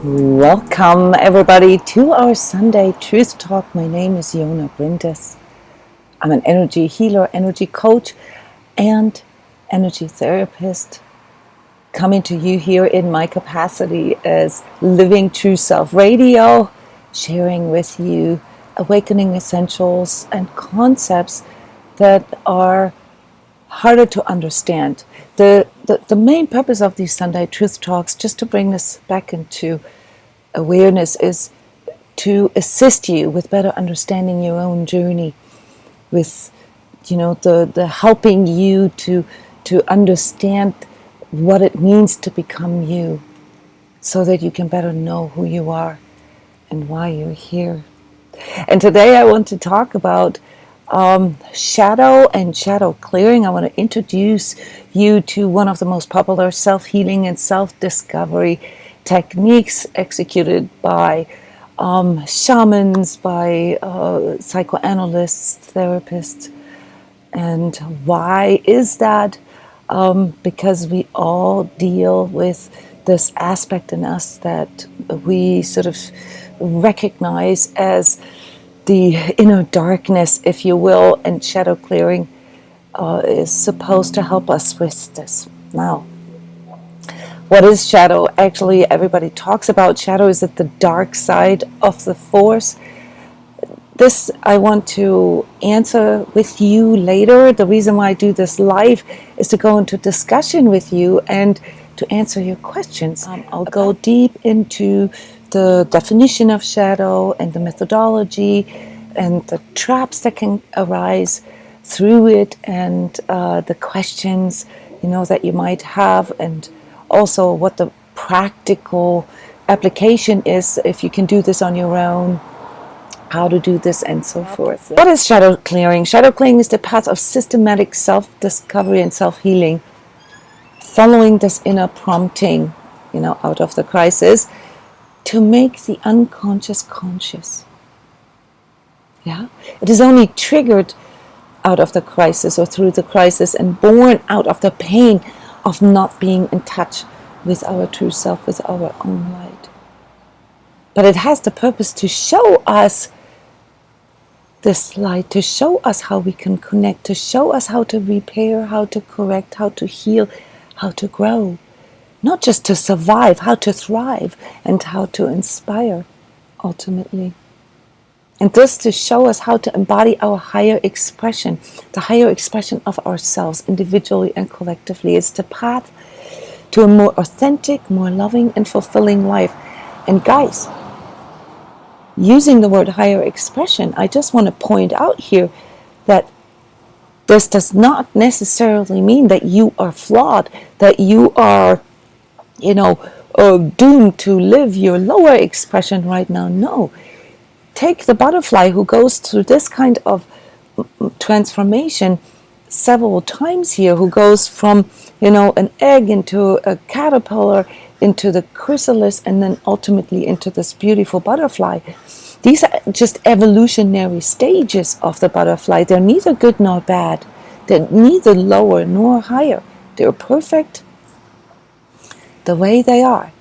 Welcome everybody to our Sunday Truth Talk. My name is Jona Bryndis. I'm an energy healer, energy coach, and energy therapist, coming to you here in my capacity as Living True Self Radio, sharing with you awakening essentials and concepts that are harder to understand. The main purpose of these Sunday Truth Talks, just to bring this back into awareness, is to assist you with better understanding your own journey, with the helping you to understand what it means to become you, so that you can better know who you are and why you're here. And today I want to talk about shadow and shadow clearing. I want to introduce you to one of the most popular self-healing and self-discovery techniques executed by shamans, by psychoanalysts, therapists. And why is that? Because we all deal with this aspect in us that we sort of recognize as the inner darkness, if you will, and shadow clearing is supposed to help us with this. Now, what is shadow? Actually, everybody talks about shadow. Is it the dark side of the force? This I want to answer with you later. The reason why I do this live is to go into discussion with you and to answer your questions. I'll go deep into the definition of shadow and the methodology and the traps that can arise through it, and the questions that you might have, and also what the practical application is, if you can do this on your own, how to do this, and so forth. What is shadow clearing? Shadow clearing is the path of systematic self-discovery and self-healing, following this inner prompting, out of the crisis, to make the unconscious conscious. Yeah, it is only triggered out of the crisis or through the crisis, and born out of the pain of not being in touch with our true self, with our own light. But it has the purpose to show us this light, to show us how we can connect, to show us how to repair, how to correct, how to heal, how to grow. Not just to survive, how to thrive, and how to inspire, ultimately. And this to show us how to embody our higher expression, the higher expression of ourselves, individually and collectively. It's the path to a more authentic, more loving, and fulfilling life. And guys, using the word higher expression, I just want to point out here that this does not necessarily mean that you are flawed, that you are doomed to live your lower expression right now. No. Take the butterfly who goes through this kind of transformation several times here, who goes from, an egg into a caterpillar, into the chrysalis, and then ultimately into this beautiful butterfly. These are just evolutionary stages of the butterfly. They're neither good nor bad. They're neither lower nor higher. They're perfect the way they are.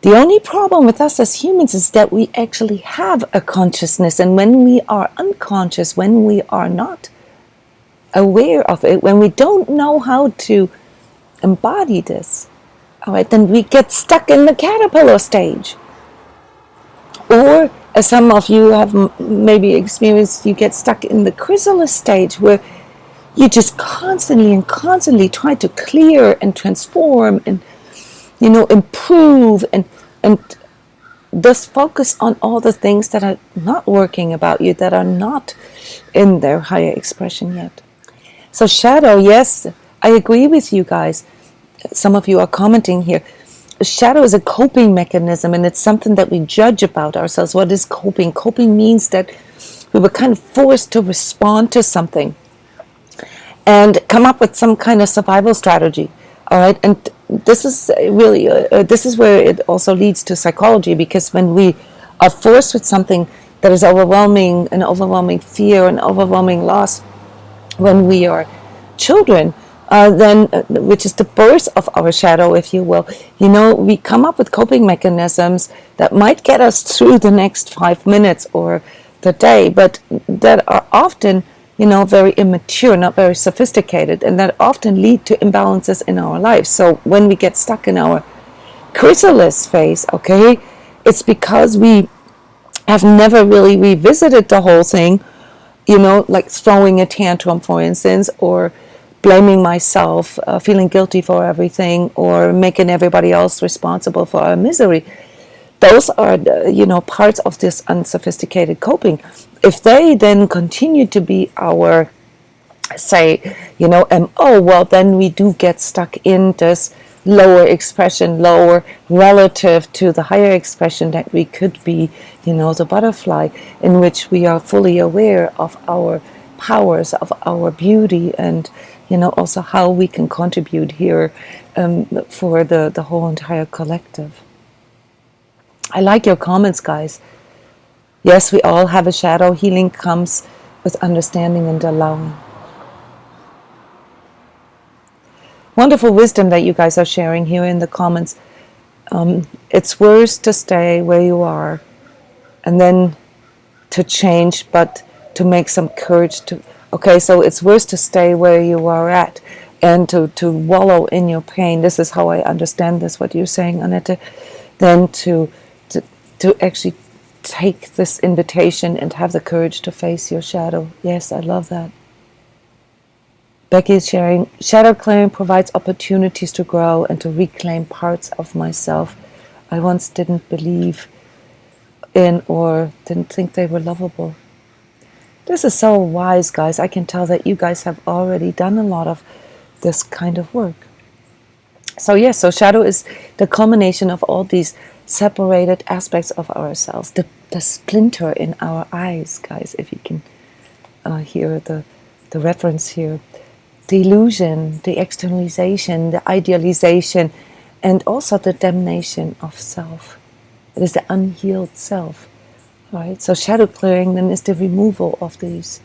The only problem with us as humans is that we actually have a consciousness, and when we are unconscious, when we are not aware of it, when we don't know how to embody this, all right, then we get stuck in the caterpillar stage. Or, as some of you have maybe experienced, you get stuck in the chrysalis stage, where you just constantly try to clear and transform and improve and thus focus on all the things that are not working about you, that are not in their higher expression yet. So shadow, yes, I agree with you guys. Some of you are commenting here. Shadow is a coping mechanism, and it's something that we judge about ourselves. What is coping? Coping means that we were kind of forced to respond to something and come up with some kind of survival strategy. All right, and this is really, this is where it also leads to psychology, because when we are forced with something that is overwhelming, an overwhelming fear, an overwhelming loss, when we are children, which is the birth of our shadow, if you will. We come up with coping mechanisms that might get us through the next 5 minutes or the day, but that are often, very immature, not very sophisticated, and that often lead to imbalances in our lives. So when we get stuck in our chrysalis phase, okay, it's because we have never really revisited the whole thing, like throwing a tantrum, for instance, or blaming myself, feeling guilty for everything, or making everybody else responsible for our misery. Those are, parts of this unsophisticated coping. If they then continue to be our, say, MO, well, then we do get stuck in this lower expression, lower relative to the higher expression that we could be, the butterfly, in which we are fully aware of our powers, of our beauty, and also how we can contribute here for the whole entire collective. I like your comments, guys. Yes, we all have a shadow. Healing comes with understanding and allowing. Wonderful wisdom that you guys are sharing here in the comments. It's worse to stay where you are and then to change, but to make some courage to, okay, so it's worse to stay where you are at and to wallow in your pain. This is how I understand this, what you're saying, Annette, than to actually take this invitation and have the courage to face your shadow. Yes, I love that. Becky is sharing, shadow clearing provides opportunities to grow and to reclaim parts of myself I once didn't believe in or didn't think they were lovable. This is so wise, guys. I can tell that you guys have already done a lot of this kind of work. So yes, so shadow is the culmination of all these separated aspects of ourselves, the splinter in our eyes, guys, if you can hear the reference here. The illusion, the externalization, the idealization, and also the damnation of self. It is the unhealed self, right? So shadow clearing then is the removal of these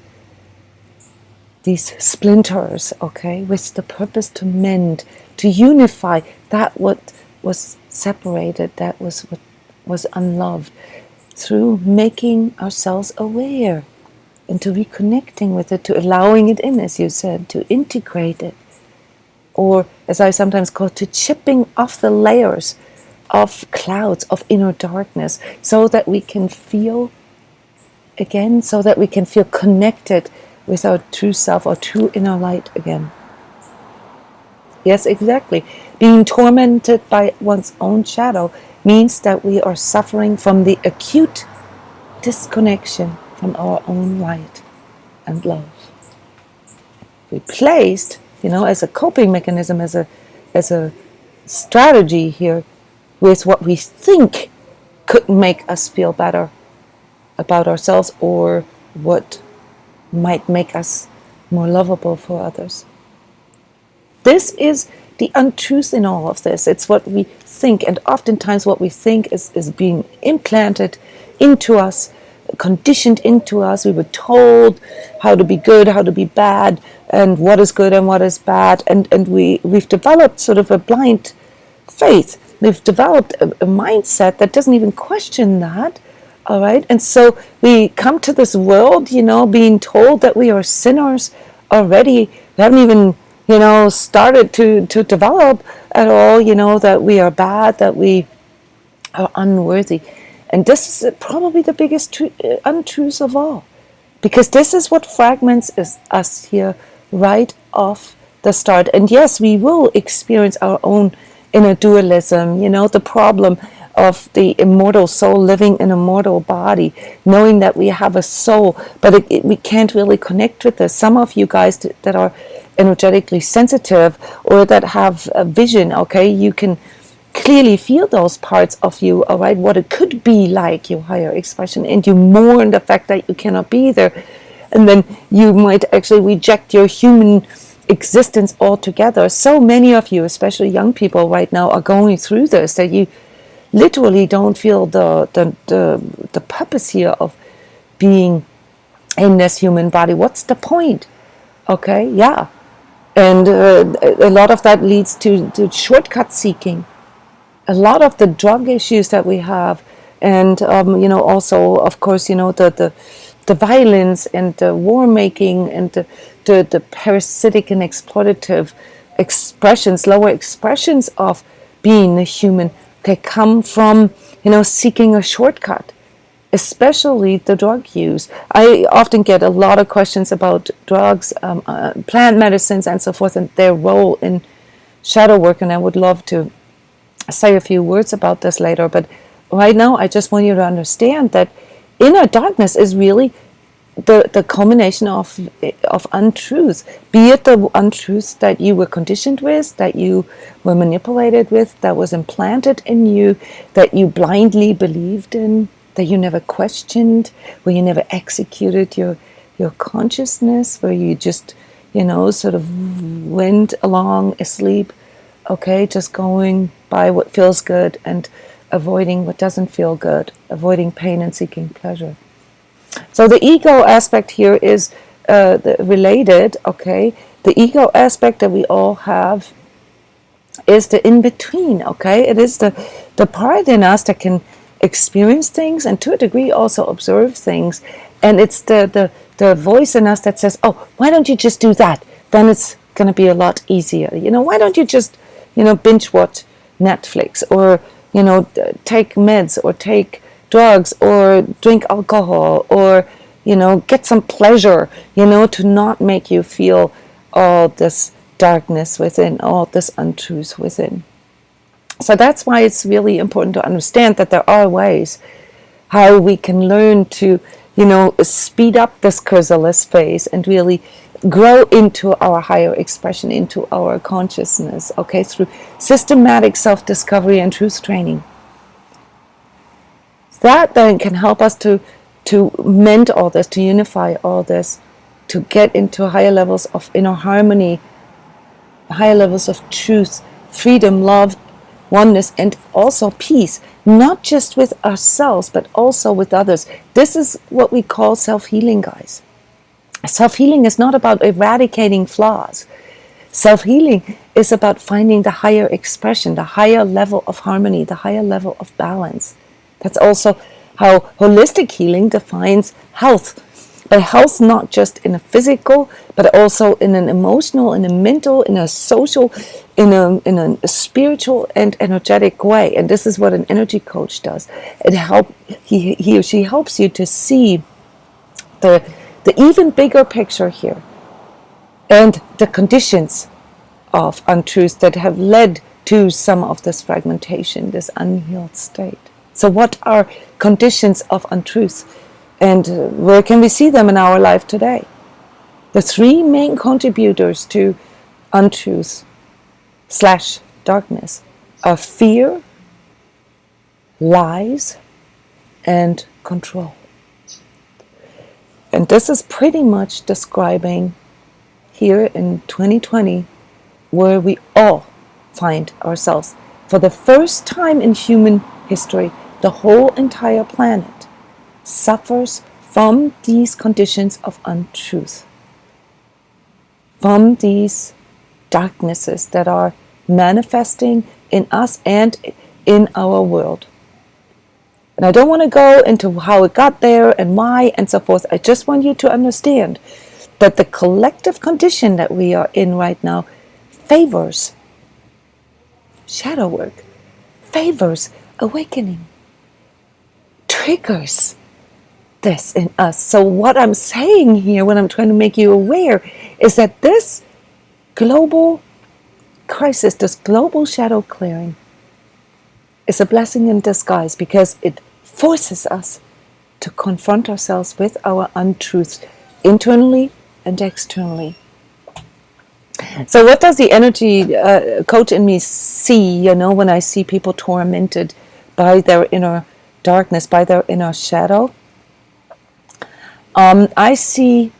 splinters, okay, with the purpose to mend, to unify that what was separated, that was what was unloved, through making ourselves aware and to reconnecting with it, to allowing it in, as you said, to integrate it, or as I sometimes call it, to chipping off the layers of clouds of inner darkness, so that we can feel again, so that we can feel connected with our true self, or true inner light again. Yes, exactly. Being tormented by one's own shadow means that we are suffering from the acute disconnection from our own light and love. Replaced, as a coping mechanism, as a strategy here, with what we think could make us feel better about ourselves, or what might make us more lovable for others. This is the untruth in all of this. It's what we think, and oftentimes what we think is being implanted into us, conditioned into us. We were told how to be good, how to be bad, and what is good and what is bad, and we've developed sort of a blind faith. We've developed a mindset that doesn't even question that. All right, and so we come to this world, being told that we are sinners already. We haven't even, started to develop at all, that we are bad, that we are unworthy. And this is probably the biggest untruth of all, because this is what fragments us here right off the start. And yes, we will experience our own inner dualism, the problem of the immortal soul living in a mortal body, knowing that we have a soul, but we can't really connect with this. Some of you guys that are energetically sensitive, or that have a vision, okay, you can clearly feel those parts of you, all right, what it could be like, your higher expression, and you mourn the fact that you cannot be there, and then you might actually reject your human existence altogether. So many of you, especially young people right now, are going through this, that you literally don't feel the purpose here of being in this human body. What's the point? Okay, yeah. And a lot of that leads to shortcut seeking. A lot of the drug issues that we have, and also, of course, the violence and the war making and the parasitic and exploitative expressions, lower expressions of being a human, they come from seeking a shortcut, especially the drug use. I often get a lot of questions about drugs, plant medicines, and so forth, and their role in shadow work. And I would love to say a few words about this later. But right now, I just want you to understand that inner darkness is really the culmination of untruths, be it the untruths that you were conditioned with, that you were manipulated with, that was implanted in you, that you blindly believed in, that you never questioned, where you never executed your consciousness, where you just sort of went along asleep, okay, just going by what feels good and avoiding what doesn't feel good, avoiding pain and seeking pleasure. So the ego aspect here is related, okay? The ego aspect that we all have is the in-between, okay? It is the part in us that can experience things and to a degree also observe things. And it's the voice in us that says, oh, why don't you just do that? Then it's going to be a lot easier. Why don't you just, binge watch Netflix, or, take meds, or take drugs, or drink alcohol, or get some pleasure, to not make you feel all this darkness within, all this untruth within. So that's why it's really important to understand that there are ways how we can learn to speed up this cursorless phase and really grow into our higher expression, into our consciousness, okay, through systematic self-discovery and truth training. That then can help us to mend all this, to unify all this, to get into higher levels of inner harmony, higher levels of truth, freedom, love, oneness, and also peace, not just with ourselves, but also with others. This is what we call self-healing, guys. Self-healing is not about eradicating flaws. Self-healing is about finding the higher expression, the higher level of harmony, the higher level of balance. That's also how holistic healing defines health. But health not just in a physical, but also in an emotional, in a mental, in a social, in a spiritual and energetic way. And this is what an energy coach does. He or she helps you to see the even bigger picture here, and the conditions of untruths that have led to some of this fragmentation, this unhealed state. So what are conditions of untruth, and where can we see them in our life today? The three main contributors to untruth / darkness are fear, lies, and control. And this is pretty much describing here in 2020 where we all find ourselves. For the first time in human history, the whole entire planet suffers from these conditions of untruth, from these darknesses that are manifesting in us and in our world. And I don't want to go into how it got there and why and so forth. I just want you to understand that the collective condition that we are in right now favors shadow work, favors awakening, triggers this in us. So what I'm saying here, what I'm trying to make you aware, is that this global crisis, this global shadow clearing, is a blessing in disguise, because it forces us to confront ourselves with our untruths, internally and externally. So what does the energy coach in me see, when I see people tormented by their inner darkness, by their inner shadow? I see,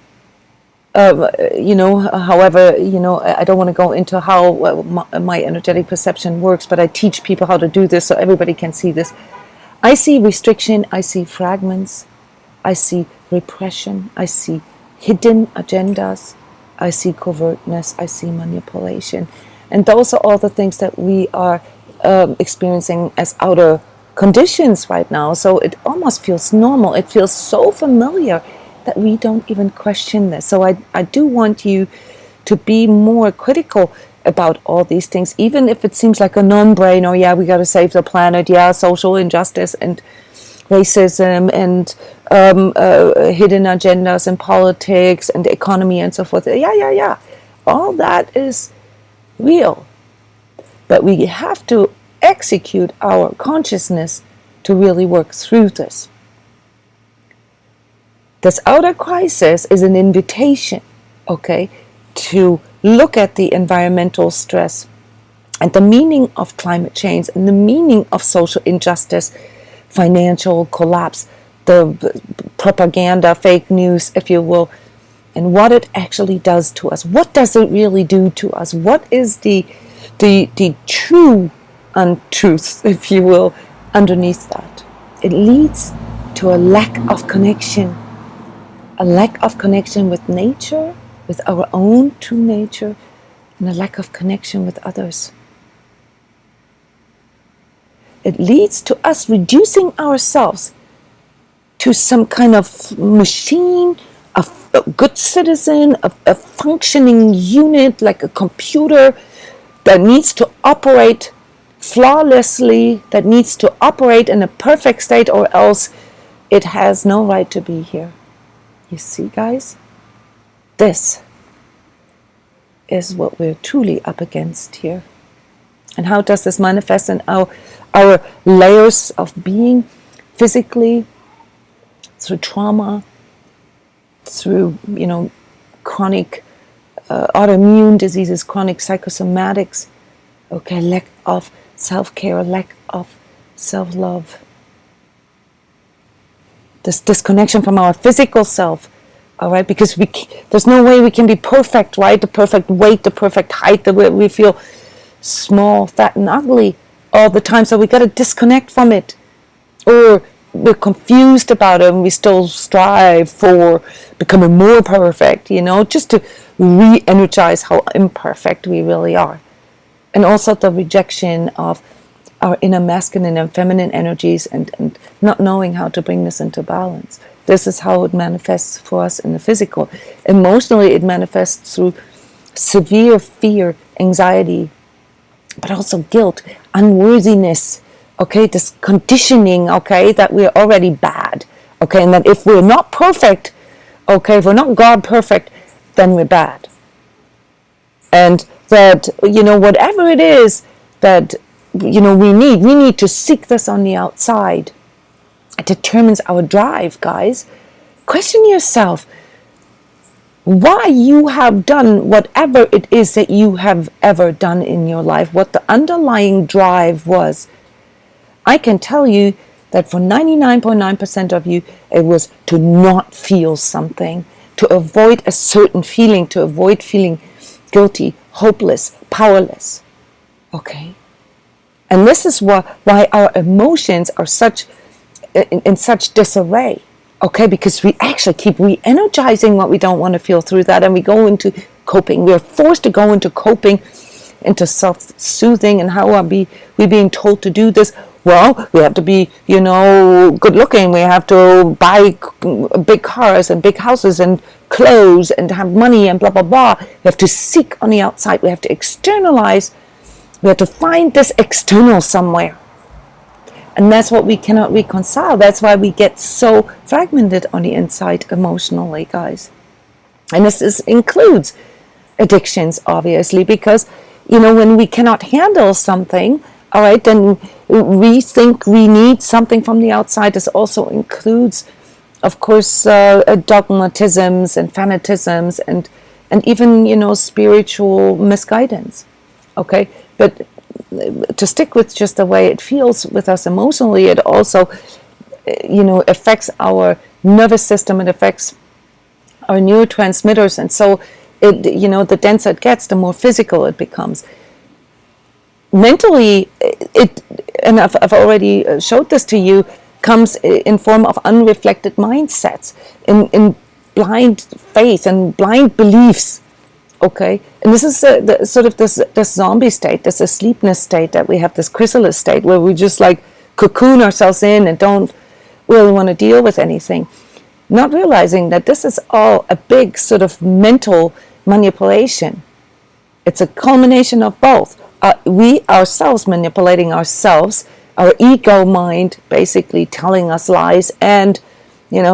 however, I don't want to go into how my energetic perception works, but I teach people how to do this so everybody can see this. I see restriction, I see fragments, I see repression, I see hidden agendas, I see covertness, I see manipulation. And those are all the things that we are experiencing as outer conditions right now. So it almost feels normal. It feels so familiar that we don't even question this. So I do want you to be more critical about all these things, even if it seems like a non-brainer. Yeah, we got to save the planet. Yeah, social injustice and racism and hidden agendas in politics and economy and so forth. Yeah. All that is real. But we have to execute our consciousness to really work through this. This outer crisis is an invitation, okay, to look at the environmental stress and the meaning of climate change and the meaning of social injustice, financial collapse, the propaganda, fake news, if you will, and what it actually does to us. What does it really do to us? What is the true untruth, if you will, underneath that? It leads to a lack of connection. A lack of connection with nature, with our own true nature, and a lack of connection with others. It leads to us reducing ourselves to some kind of machine, a good citizen, a functioning unit, like a computer that needs to operate flawlessly, that needs to operate in a perfect state, or else it has no right to be here. You see, guys? This is what we're truly up against here. And how does this manifest in our layers of being? Physically, through trauma, through, chronic autoimmune diseases, chronic psychosomatics, okay, lack of self-care, lack of self-love. This disconnection from our physical self, all right, because there's no way we can be perfect, right? The perfect weight, the perfect height, the way we feel small, fat, and ugly all the time. So we got to disconnect from it, or we're confused about it, and we still strive for becoming more perfect, just to re-energize how imperfect we really are. And also the rejection of our inner masculine and feminine energies, and not knowing how to bring this into balance. This is how it manifests for us in the physical. Emotionally, it manifests through severe fear, anxiety, but also guilt, unworthiness, okay, this conditioning, okay, that we're already bad, okay, and that if we're not perfect, okay, if we're not God perfect, then we're bad. And that, whatever it is that we need to seek this on the outside. It determines our drive, guys. Question yourself why you have done whatever it is that you have ever done in your life, what the underlying drive was. I can tell you that for 99.9% of you, it was to not feel something, to avoid a certain feeling, to avoid feeling guilty, hopeless, powerless. Okay? And this is why our emotions are in such disarray. Okay, because we actually keep re-energizing what we don't want to feel through that, and we go into coping. We're forced to go into coping, into self-soothing. And how are we being told to do this? Well, we have to be, good looking. We have to buy big cars and big houses and clothes and have money and blah, blah, blah. We have to seek on the outside. We have to externalize. We have to find this external somewhere. And that's what we cannot reconcile. That's why we get so fragmented on the inside emotionally, guys. And this includes addictions, obviously, because, when we cannot handle something, all right, then we think we need something from the outside. This also includes, of course, dogmatisms and fanatisms and even, spiritual misguidance. Okay, but to stick with just the way it feels with us emotionally, it also, affects our nervous system. It affects our neurotransmitters, and so it, the denser it gets, the more physical it becomes. Mentally, and I've already showed this to you, comes in form of unreflected mindsets, in blind faith and blind beliefs, Okay, and this is the, sort of this zombie state, this asleepness state that we have, this chrysalis state where we just like cocoon ourselves in and don't really want to deal with anything, not realizing that this is all a big sort of mental manipulation. It's a culmination of both. We ourselves manipulating ourselves, our ego mind basically telling us lies, and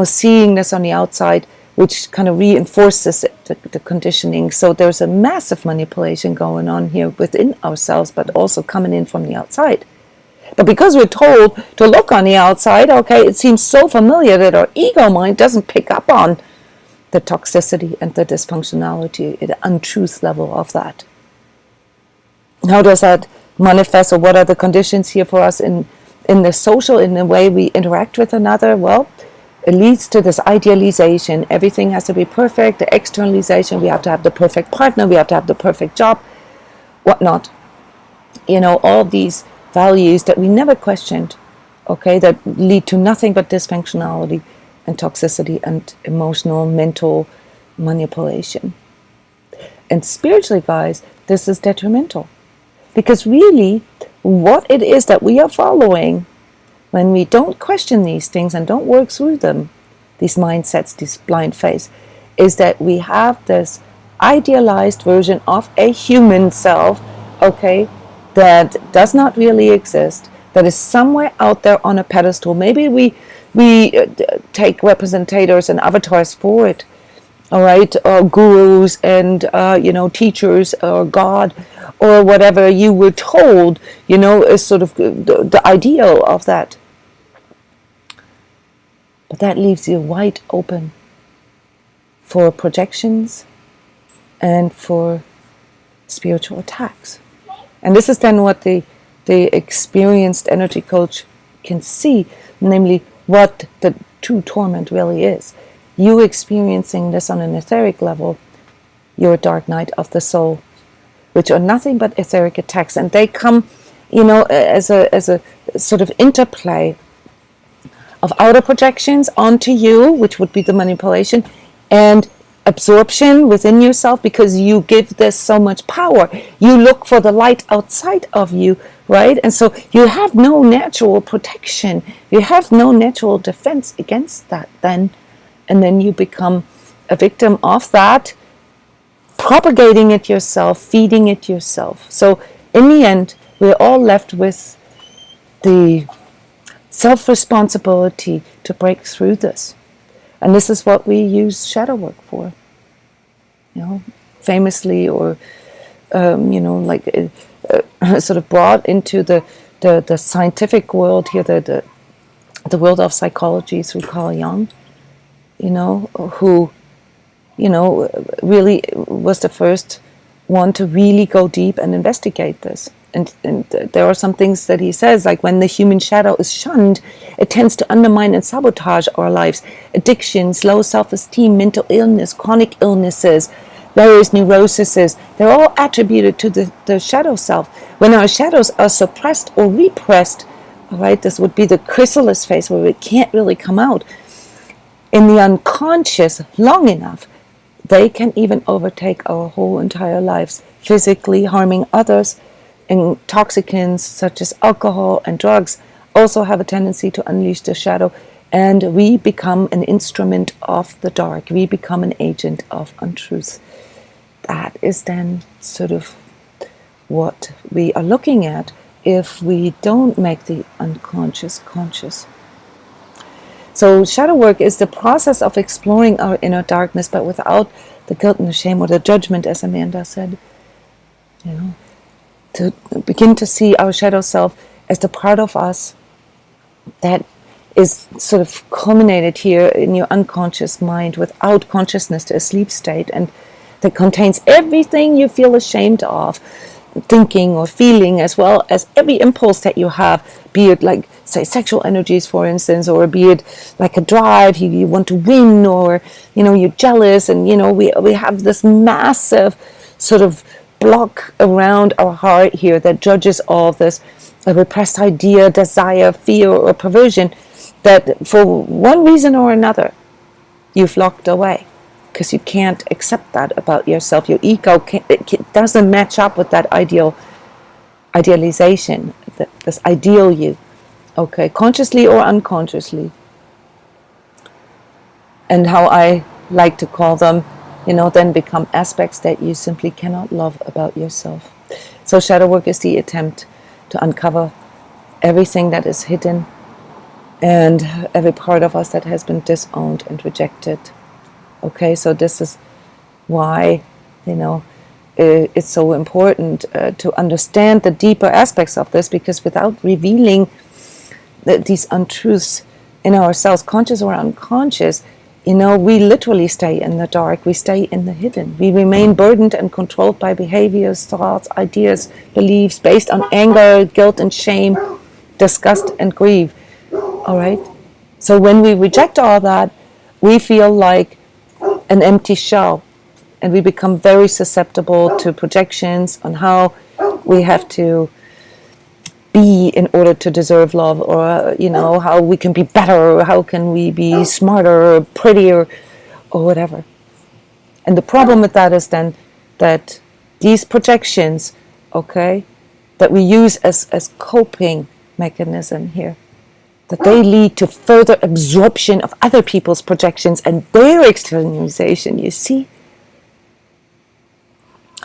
seeing this on the outside, which kind of reinforces it, the conditioning. So there's a massive manipulation going on here within ourselves, but also coming in from the outside. But because we're told to look on the outside, okay, it seems so familiar that our ego mind doesn't pick up on the toxicity and the dysfunctionality, the untruth level of that. How does that manifest, or what are the conditions here for us in the social, in the way we interact with another? Well, it leads to this idealization. Everything has to be perfect. The externalization, we have to have the perfect partner, we have to have the perfect job, whatnot. All these values that we never questioned, okay, that lead to nothing but dysfunctionality and toxicity and emotional, mental manipulation. And spiritually, guys, this is detrimental. Because really, what it is that we are following when we don't question these things and don't work through them, these mindsets, this blind faith, is that we have this idealized version of a human self, okay, that does not really exist, that is somewhere out there on a pedestal. Maybe we take representators and avatars for it, all right, or gurus and teachers or God or whatever you were told, is sort of the ideal of that. But that leaves you wide open for projections and for spiritual attacks. And this is then what the experienced energy coach can see, namely what the true torment really is. You experiencing this on an etheric level, your dark night of the soul, which are nothing but etheric attacks, and they come, as a sort of interplay of outer projections onto you, which would be the manipulation, and absorption within yourself, because you give this so much power. You look for the light outside of you, right? And so you have no natural protection. You have no natural defense against that then. And then you become a victim of that, propagating it yourself, feeding it yourself. So in the end, we're all left with the self-responsibility to break through this. And this is what we use shadow work for. Famously, or sort of brought into the scientific world here, the world of psychology through Carl Jung, who really was the first one to really go deep and investigate this. And there are some things that he says, like when the human shadow is shunned, it tends to undermine and sabotage our lives. Addictions, low self-esteem, mental illness, chronic illnesses, various neuroses, they're all attributed to the shadow self. When our shadows are suppressed or repressed, all right, this would be the chrysalis phase where it can't really come out, in the unconscious long enough, they can even overtake our whole entire lives, physically harming others. Intoxicants such as alcohol and drugs also have a tendency to unleash the shadow, and we become an instrument of the dark. We become an agent of untruth. That is then sort of what we are looking at if we don't make the unconscious conscious. So shadow work is the process of exploring our inner darkness, but without the guilt and the shame or the judgment, as Amanda said. To begin to see our shadow self as the part of us that is sort of culminated here in your unconscious mind without consciousness, to a sleep state, and that contains everything you feel ashamed of, thinking or feeling, as well as every impulse that you have, be it like, say, sexual energies, for instance, or be it like a drive, you want to win, or, you're jealous, and, we have this massive sort of block around our heart here that judges all this, a repressed idea, desire, fear, or perversion that for one reason or another you've locked away. because you can't accept that about yourself. Your ego it doesn't match up with that idealization, this ideal you, okay, consciously or unconsciously. And how I like to call them, then become aspects that you simply cannot love about yourself. So shadow work is the attempt to uncover everything that is hidden and every part of us that has been disowned and rejected. Okay, so this is why, it's so important to understand the deeper aspects of this, because without revealing these untruths in ourselves, conscious or unconscious, we literally stay in the dark, we stay in the hidden. We remain burdened and controlled by behaviors, thoughts, ideas, beliefs based on anger, guilt and shame, disgust and grief. All right? So when we reject all that, we feel like an empty shell, and we become very susceptible to projections on how we have to be in order to deserve love, or how we can be better, or how can we be smarter or prettier or whatever. And the problem with that is then that these projections, okay, that we use as coping mechanism here, that they lead to further absorption of other people's projections and their externalization, you see.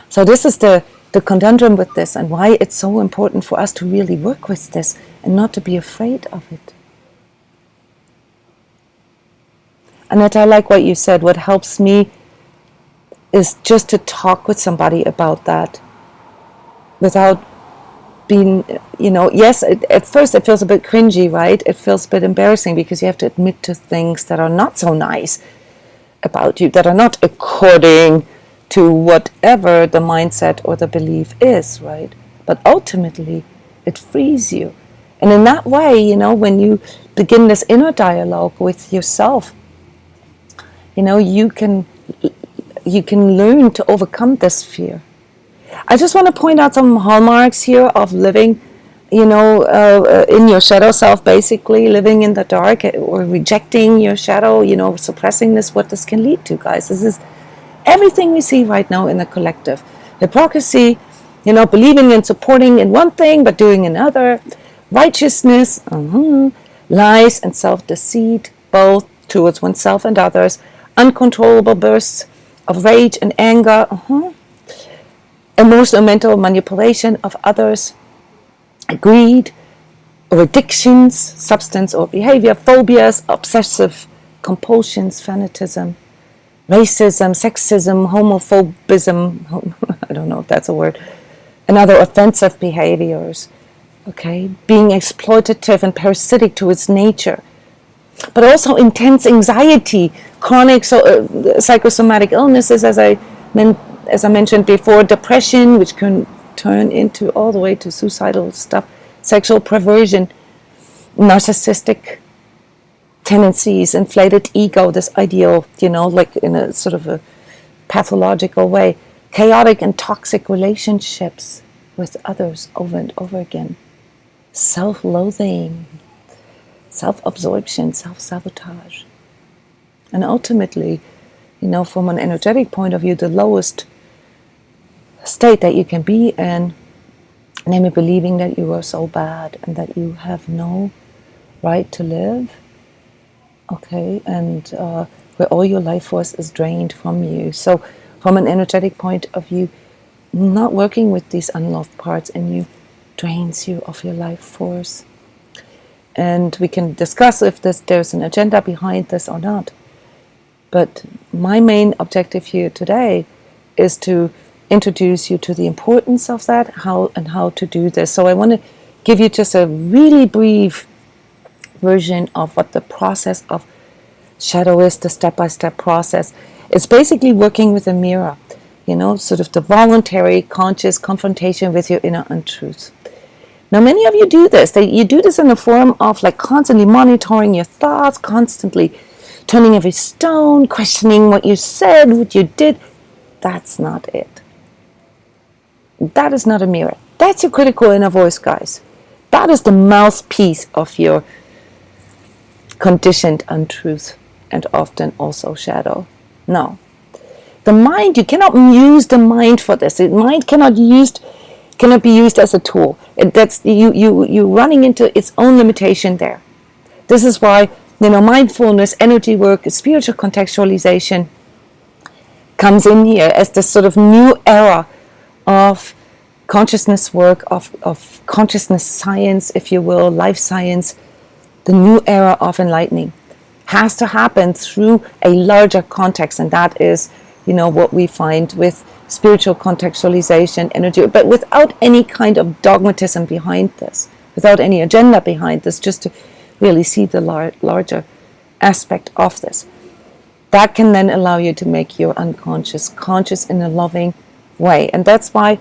So this is the conundrum with this, and why it's so important for us to really work with this and not to be afraid of it. Annette, I like what you said. What helps me is just to talk with somebody about that without being, yes, at first it feels a bit cringy, right? It feels a bit embarrassing because you have to admit to things that are not so nice about you, that are not according to whatever the mindset or the belief is, right? But ultimately, it frees you. And in that way, when you begin this inner dialogue with yourself, you can learn to overcome this fear. I just want to point out some hallmarks here of living, in your shadow self, basically living in the dark or rejecting your shadow, suppressing this, what this can lead to, guys. This is everything we see right now in the collective. Hypocrisy, believing and supporting in one thing but doing another. Righteousness, lies and self-deceit, both towards oneself and others. Uncontrollable bursts of rage and anger. Emotional mental manipulation of others. Greed or addictions, substance or behavior. Phobias, obsessive compulsions, fanatism. Racism, sexism, homophobism, I don't know if that's a word, and other offensive behaviors, okay? Being exploitative and parasitic to its nature, but also intense anxiety, chronic psychosomatic illnesses, as I mentioned before, depression, which can turn into all the way to suicidal stuff, sexual perversion, narcissistic tendencies, inflated ego, this ideal, like in a sort of a pathological way, chaotic and toxic relationships with others over and over again, self-loathing, self-absorption, self-sabotage. And ultimately, from an energetic point of view, the lowest state that you can be in, namely believing that you are so bad and that you have no right to live, okay, and where all your life force is drained from you. So from an energetic point of view, not working with these unloved parts in you drains you of your life force. And we can discuss if there's an agenda behind this or not. But my main objective here today is to introduce you to the importance of that, how to do this. So I want to give you just a really brief version of what the process of shadow is, the step-by-step process. It's basically working with a mirror, sort of the voluntary, conscious confrontation with your inner untruth. Now, many of you do this. You do this in the form of like constantly monitoring your thoughts, constantly turning every stone, questioning what you said, what you did. That's not it. That is not a mirror. That's your critical inner voice, guys. That is the mouthpiece of your conditioned untruth and often also shadow. No, The mind, you cannot use the mind for this. The mind cannot be used as a tool. That's you running into its own limitation there. This is why, mindfulness, energy work, spiritual contextualization comes in here as this sort of new era of consciousness work, of consciousness science, if you will, life science. The new era of enlightening has to happen through a larger context, and that is, what we find with spiritual contextualization, energy, but without any kind of dogmatism behind this, without any agenda behind this, just to really see the larger aspect of this. That can then allow you to make your unconscious conscious in a loving way. And that's why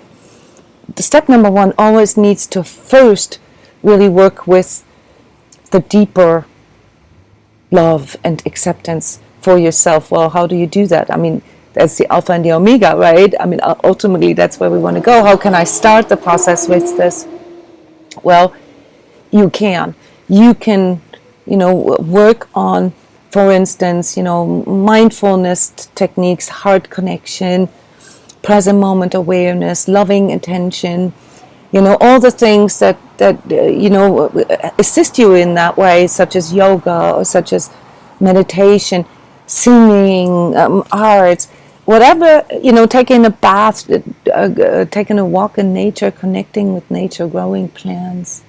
the step number one always needs to first really work with the deeper love and acceptance for yourself. Well, how do you do that? I mean, that's the alpha and the omega, right? I mean, ultimately, that's where we want to go. How can I start the process with this? Well, you can. You can, work on, for instance, mindfulness techniques, heart connection, present moment awareness, loving intention, all the things that assist you in that way, such as yoga or such as meditation, singing, arts, whatever, taking a bath, taking a walk in nature, connecting with nature, growing plants,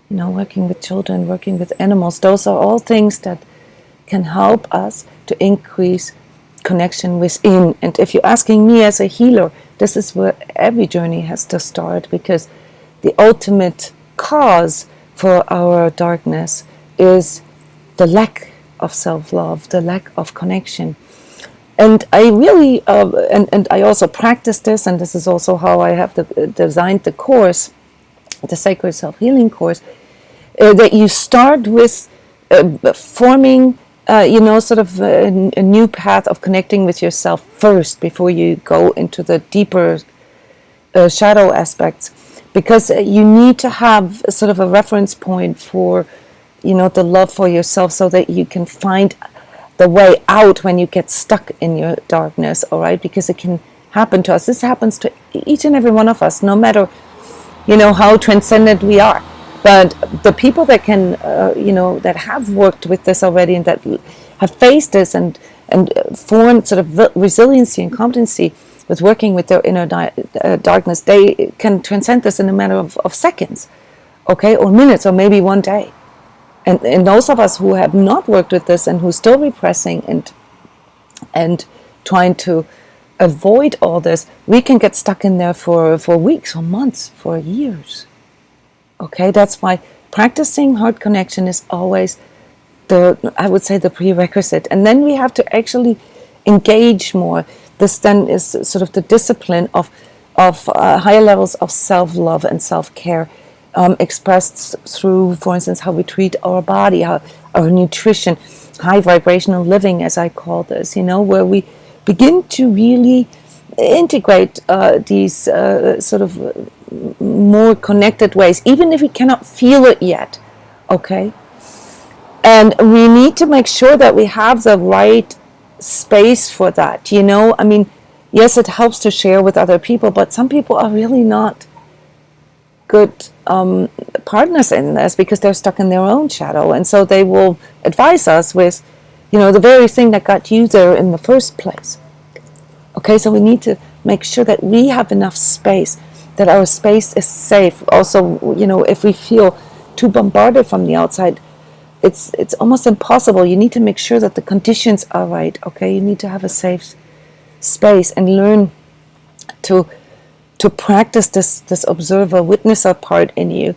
working with children, working with animals. Those are all things that can help us to increase connection within. And if you're asking me as a healer, this is where every journey has to start, because the ultimate cause for our darkness is the lack of self-love, the lack of connection. And I really, and I also practice this, and this is also how I have designed the course, the Sacred Self-Healing course, that you start with forming, sort of a new path of connecting with yourself first before you go into the deeper shadow aspects, because you need to have sort of a reference point for, the love for yourself, so that you can find the way out when you get stuck in your darkness, all right? Because it can happen to us. This happens to each and every one of us, no matter, how transcendent we are. But the people that can, that have worked with this already and that have faced this and formed sort of resiliency and competency with working with their inner darkness, they can transcend this in a matter of seconds, okay, or minutes, or maybe one day. And those of us who have not worked with this and who are still repressing and trying to avoid all this, we can get stuck in there for weeks or months, for years. Okay, that's why practicing heart connection is always I would say the prerequisite. And then we have to actually engage more. This then is sort of the discipline of higher levels of self-love and self-care, expressed through, for instance, how we treat our body, our nutrition, high vibrational living, as I call this, where we begin to really integrate these sort of more connected ways, even if we cannot feel it yet, okay? And we need to make sure that we have the right space for that, I mean, yes, it helps to share with other people, but some people are really not good partners in this because they're stuck in their own shadow, and so they will advise us with, the very thing that got you there in the first place. Okay, so we need to make sure that we have enough space, that our space is safe. Also, if we feel too bombarded from the outside, it's almost impossible. You need to make sure that the conditions are right. Okay, you need to have a safe space and learn to practice this observer, witnesser part in you,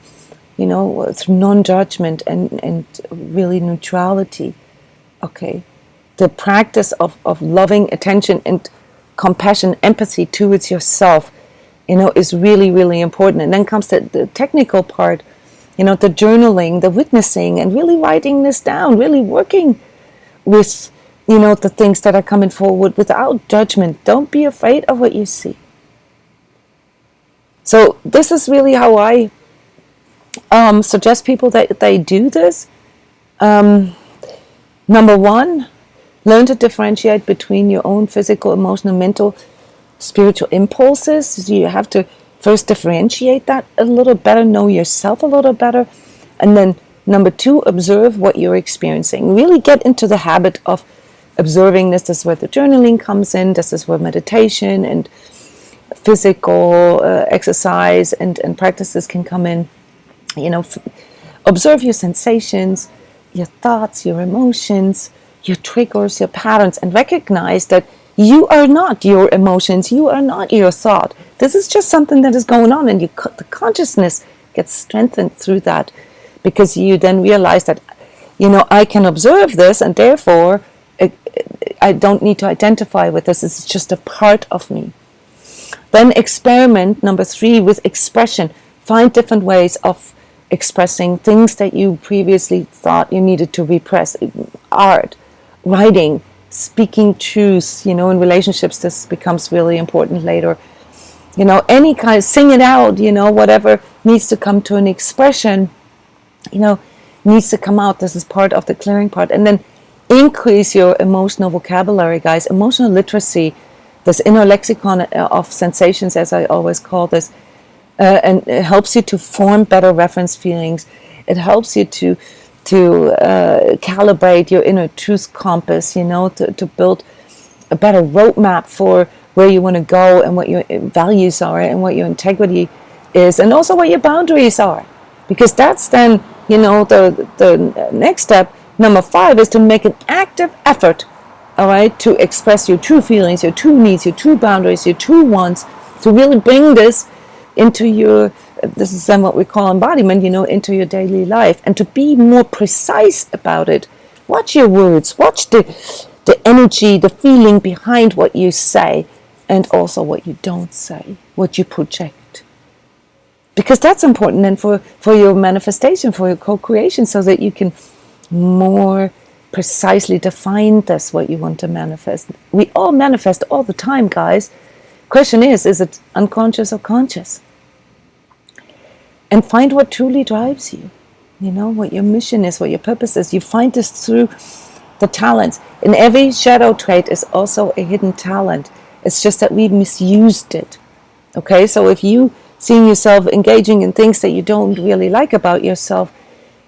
through non-judgment and really neutrality. Okay, the practice of loving attention and compassion, empathy towards yourself, is really, really important. And then comes the technical part, the journaling, the witnessing, and really writing this down, really working with, the things that are coming forward without judgment. Don't be afraid of what you see. So this is really how I suggest people that they do this. Number one, Learn to differentiate between your own physical, emotional, mental, spiritual impulses. You have to first differentiate that a little better, know yourself a little better. And then number 2, observe what you're experiencing. Really get into the habit of observing this. This is where the journaling comes in. This is where meditation and physical exercise and practices can come in. Observe your sensations, your thoughts, your emotions, your triggers, your patterns, and recognize that you are not your emotions, you are not your thought. This is just something that is going on, and the consciousness gets strengthened through that, because you then realize that, I can observe this, and therefore I don't need to identify with this. It's just a part of me. Then experiment, number 3, with expression. Find different ways of expressing things that you previously thought you needed to repress. Art, writing, speaking truth, in relationships. This becomes really important later. Any kind, sing it out, whatever needs to come to an expression, needs to come out. This is part of the clearing part. And then increase your emotional vocabulary, guys. Emotional literacy, this inner lexicon of sensations, as I always call this, and it helps you to form better reference feelings. It helps you to calibrate your inner truth compass, to build a better roadmap for where you want to go, and what your values are, and what your integrity is, and also what your boundaries are. Because that's then, the next step. Number 5 is to make an active effort, all right, to express your true feelings, your true needs, your true boundaries, your true wants, to really bring this into your, this is then what we call embodiment, into your daily life, and to be more precise about it. Watch your words, watch the energy, the feeling behind what you say, and also what you don't say, what you project. Because that's important then for your manifestation, for your co-creation, so that you can more precisely define this, what you want to manifest. We all manifest all the time, guys. Question is it unconscious or conscious? And find what truly drives you. What your mission is, what your purpose is. You find this through the talents. In every shadow trait is also a hidden talent. It's just that we misused it. Okay, so if you seeing yourself engaging in things that you don't really like about yourself,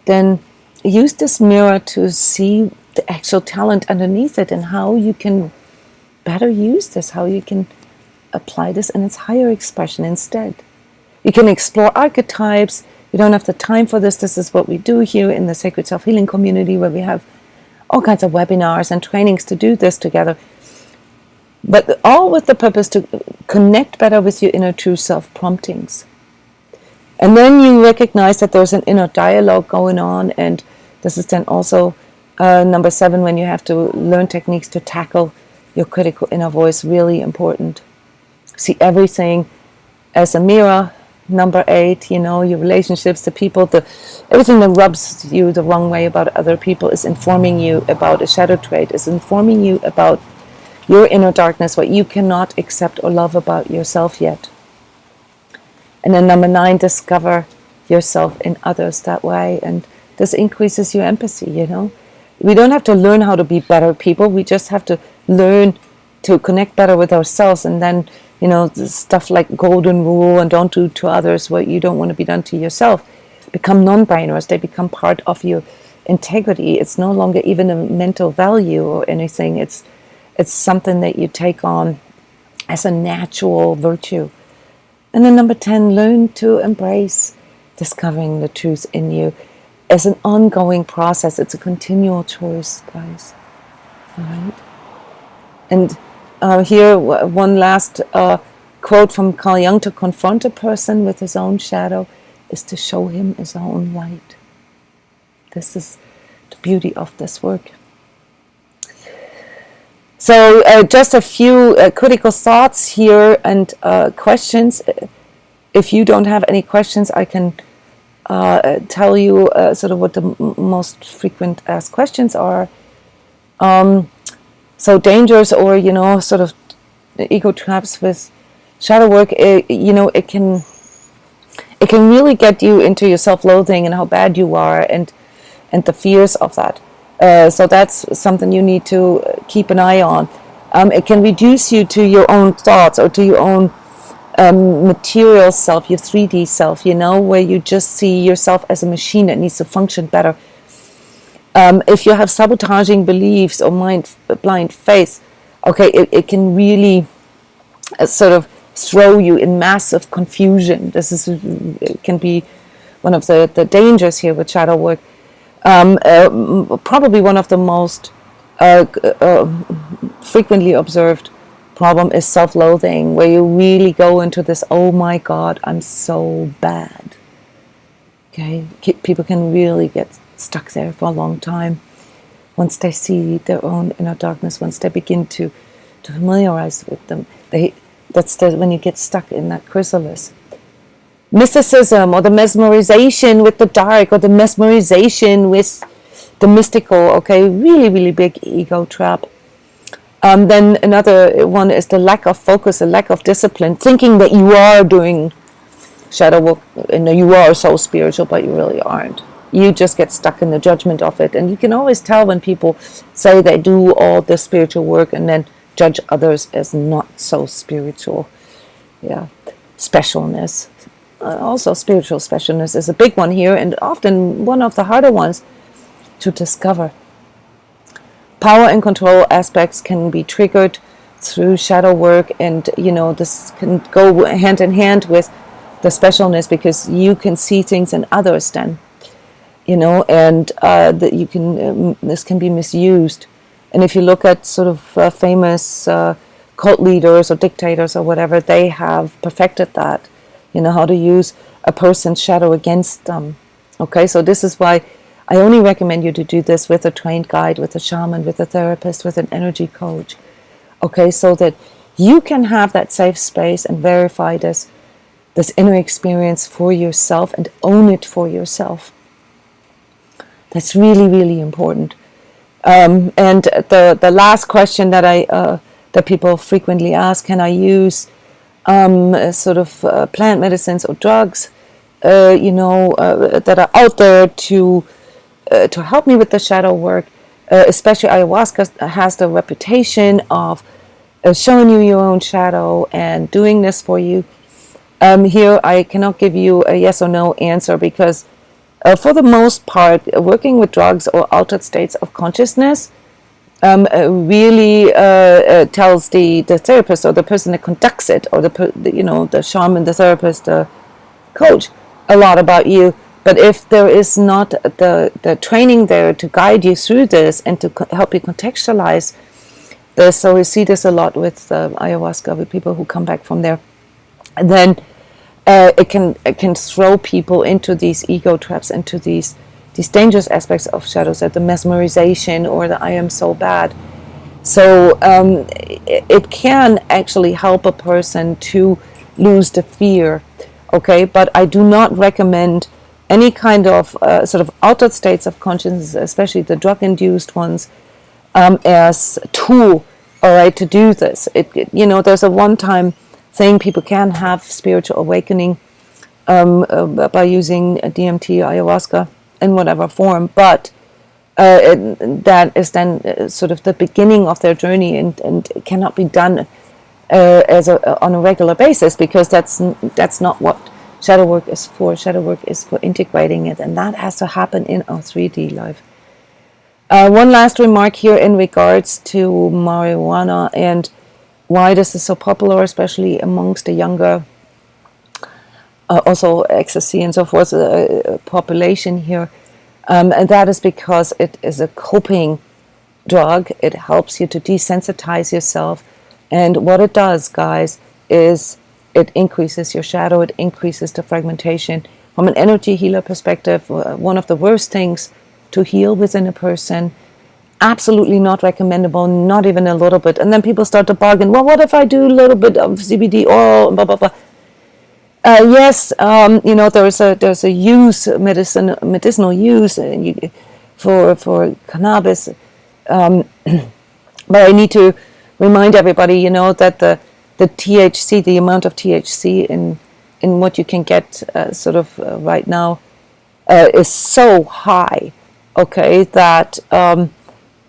then use this mirror to see the actual talent underneath it, and how you can better use this, how you can apply this in its higher expression instead. You can explore archetypes. We don't have the time for this. This is what we do here in the Sacred Self-Healing community, where we have all kinds of webinars and trainings to do this together. But all with the purpose to connect better with your inner true self promptings. And then you recognize that there's an inner dialogue going on, and this is then also number 7, when you have to learn techniques to tackle your critical inner voice. Really important. See everything as a mirror. Number 8, your relationships, the people, everything that rubs you the wrong way about other people is informing you about a shadow trait, is informing you about your inner darkness, what you cannot accept or love about yourself yet. And then number 9, discover yourself in others that way. And this increases your empathy, We don't have to learn how to be better people. We just have to learn to connect better with ourselves. And then, stuff like golden rule and don't do to others what you don't want to be done to yourself become non-brainers. They become part of your integrity. It's no longer even a mental value or anything. It's something that you take on as a natural virtue. And then number 10, learn to embrace discovering the truth in you as an ongoing process. It's a continual choice, guys. All right. And here, one last quote from Carl Jung: to confront a person with his own shadow is to show him his own light. This is the beauty of this work. So just a few critical thoughts here and questions. If you don't have any questions, I can tell you sort of what the most frequent asked questions are. So dangers, or sort of ego traps with shadow work. It can really get you into your self-loathing and how bad you are, and the fears of that. So that's something you need to keep an eye on. It can reduce you to your own thoughts or to your own material self, your 3D self, where you just see yourself as a machine that needs to function better. If you have sabotaging beliefs or blind faith, okay, it can really sort of throw you in massive confusion. It can be one of the dangers here with shadow work. Probably one of the most frequently observed problem is self-loathing, where you really go into this, oh my God, I'm so bad. Okay, people can really get stuck there for a long time once they see their own inner darkness, once they begin to familiarize with them. When you get stuck in that chrysalis. Mysticism, or the mesmerization with the dark, or the mesmerization with the mystical, okay, really, really big ego trap. Then another one is the lack of focus, the lack of discipline, thinking that you are doing shadow work and you are so spiritual, but you really aren't. You just get stuck in the judgment of it. And you can always tell when people say they do all the spiritual work and then judge others as not so spiritual. Yeah, specialness. Also, spiritual specialness is a big one here, and often one of the harder ones to discover. Power and control aspects can be triggered through shadow work, and this can go hand in hand with the specialness, because you can see things in others then, and that you can this can be misused. And if you look at sort of famous cult leaders or dictators or whatever, they have perfected that, how to use a person's shadow against them. Okay, so this is why I only recommend you to do this with a trained guide, with a shaman, with a therapist, with an energy coach. Okay, so that you can have that safe space and verify this inner experience for yourself and own it for yourself. That's really, really important. And the last question that people frequently ask: can I use sort of plant medicines or drugs, that are out there to help me with the shadow work? Especially ayahuasca has the reputation of showing you your own shadow and doing this for you. Here I cannot give you a yes or no answer, because for the most part, working with drugs or altered states of consciousness really tells the therapist or the person that conducts it, or the shaman, the therapist, the coach, a lot about you. But if there is not the training there to guide you through this and to help you contextualize this, so we see this a lot with ayahuasca, with people who come back from there, and then it can throw people into these ego traps, into these dangerous aspects of shadows, like the mesmerization or the I am so bad. So it can actually help a person to lose the fear, okay? But I do not recommend any kind of sort of altered states of consciousness, especially the drug-induced ones, as a tool, all right, to do this. There's a one-time thing. People can have spiritual awakening by using DMT, ayahuasca, in whatever form, but that is then sort of the beginning of their journey, and it cannot be done on a regular basis, because that's not what shadow work is for. Shadow work is for integrating it, and that has to happen in our 3D life. One last remark here in regards to marijuana and why this is so popular, especially amongst the younger, also ecstasy and so forth, population here. And that is because it is a coping drug. It helps you to desensitize yourself. And what it does, guys, is it increases your shadow. It increases the fragmentation. From an energy healer perspective, one of the worst things to heal within a person, absolutely not recommendable, not even a little bit. And then people start to bargain, well, what if I do a little bit of CBD oil, blah, blah, blah. Yes, there's a use, medicinal use for cannabis. But I need to remind everybody, that the THC, the amount of THC in what you can get right now is so high. okay, that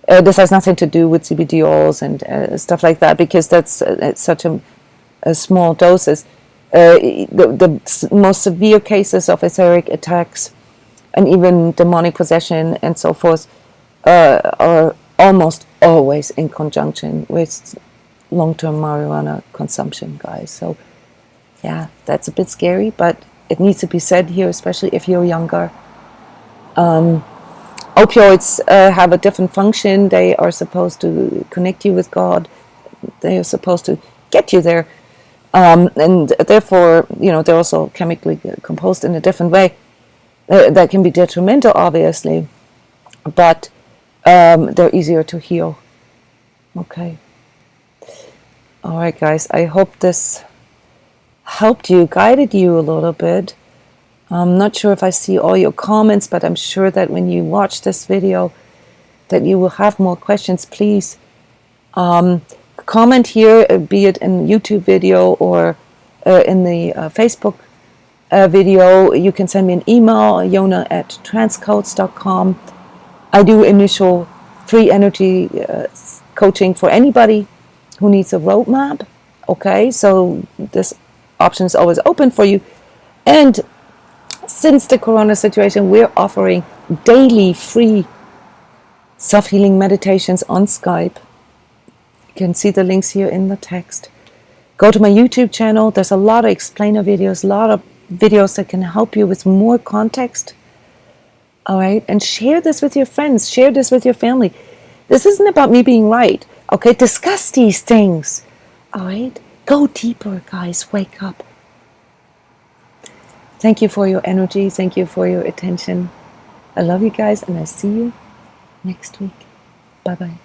this has nothing to do with CBD oils and stuff like that, because that's it's such a small doses. The most severe cases of etheric attacks and even demonic possession and so forth are almost always in conjunction with long-term marijuana consumption, guys. So yeah, that's a bit scary, but it needs to be said here, especially if you're younger. Opioids have a different function. They are supposed to connect you with God. They are supposed to get you there. And therefore, they're also chemically composed in a different way. That can be detrimental, obviously, but they're easier to heal. Okay. All right, guys. I hope this helped you, guided you a little bit. I'm not sure if I see all your comments, but I'm sure that when you watch this video, that you will have more questions. Please comment here, be it in YouTube video or in the Facebook video. You can send me an email, Jona@transcodes.com. I do initial free energy coaching for anybody who needs a roadmap. Okay, so this option is always open for you. And since the corona situation, we're offering daily free self-healing meditations on Skype. You can see the links here in the text. Go to my YouTube channel. There's a lot of explainer videos, a lot of videos that can help you with more context. All right, and share this with your friends. Share this with your family. This isn't about me being right. Okay, discuss these things. All right, go deeper, guys. Wake up. Thank you for your energy. Thank you for your attention. I love you guys, and I see you next week. Bye-bye.